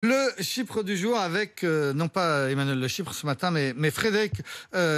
Le chiffre du jour avec, non pas Emmanuel Le Chypre ce matin, mais Frédéric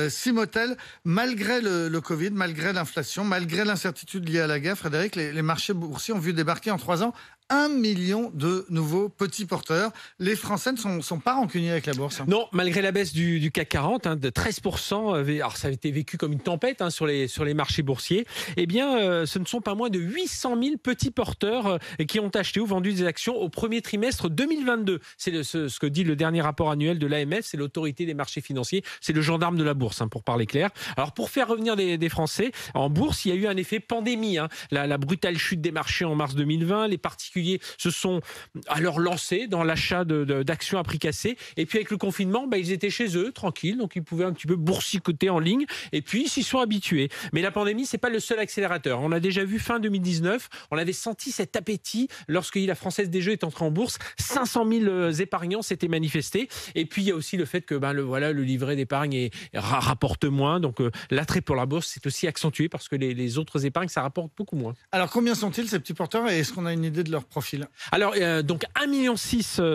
Simotel. Malgré le Covid, malgré l'inflation, malgré l'incertitude liée à la guerre, Frédéric, les marchés boursiers ont vu débarquer en 3 ans 1 million de nouveaux petits porteurs. Les Français ne sont pas rancuniers avec la bourse. Non, malgré la baisse du CAC 40 de 13%, alors ça a été vécu comme une tempête sur les marchés boursiers, eh bien ce ne sont pas moins de 800 000 petits porteurs qui ont acheté ou vendu des actions au premier trimestre 2022. C'est ce que dit le dernier rapport annuel de l'AMF, c'est l'autorité des marchés financiers, c'est le gendarme de la bourse, pour parler clair. Alors pour faire revenir des Français en bourse, il y a eu un effet pandémie. La brutale chute des marchés en mars 2020, les particuliers se sont alors lancés dans l'achat d'actions à prix cassé. Et puis avec le confinement, ils étaient chez eux, tranquilles, donc ils pouvaient un petit peu boursicoter en ligne. Et puis ils s'y sont habitués. Mais la pandémie, c'est pas le seul accélérateur. On a déjà vu fin 2019, on avait senti cet appétit lorsque la Française des Jeux est entrée en bourse. 500 000 épargnants s'étaient manifestés. Et puis il y a aussi le fait que le livret d'épargne rapporte moins. Donc l'attrait pour la bourse s'est aussi accentué parce que les autres épargnes, ça rapporte beaucoup moins. Alors combien sont-ils ces petits porteurs et est-ce qu'on a une idée de leur profil? Alors, donc 1,6 million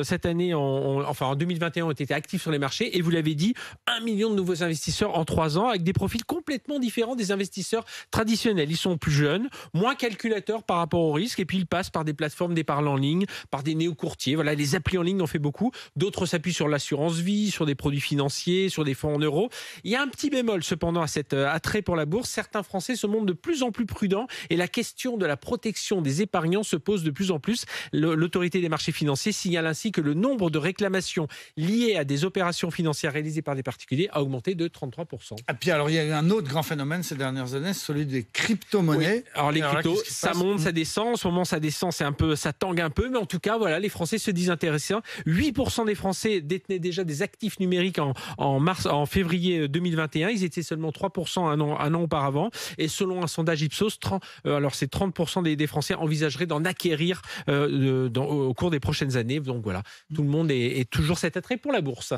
cette année, en 2021, ont été actifs sur les marchés. Et vous l'avez dit, 1 million de nouveaux investisseurs en 3 ans, avec des profils complètement différents des investisseurs traditionnels. Ils sont plus jeunes, moins calculateurs par rapport au risque, et puis ils passent par des plateformes d'épargne en ligne, par des néo-courtiers. Voilà, les applis en ligne en fait beaucoup. D'autres s'appuient sur l'assurance vie, sur des produits financiers, sur des fonds en euros. Il y a un petit bémol cependant à cet attrait pour la bourse. Certains Français se montrent de plus en plus prudents, et la question de la protection des épargnants se pose de plus en plus. L'autorité des marchés financiers signale ainsi que le nombre de réclamations liées à des opérations financières réalisées par des particuliers a augmenté de 33%. Et puis alors il y a eu un autre grand phénomène ces dernières années, celui des crypto-monnaies. Oui. Alors les cryptos, ça monte, ça descend. En ce moment, ça descend, ça tangue un peu, mais en tout cas, voilà, les Français se disent intéressants. 8% des Français détenaient déjà des actifs numériques en février 2021. Ils étaient seulement 3% un an auparavant. Et selon un sondage Ipsos, c'est 30% des Français envisageraient d'en acquérir au cours des prochaines années. Donc voilà, tout le monde est toujours cet attrait pour la bourse.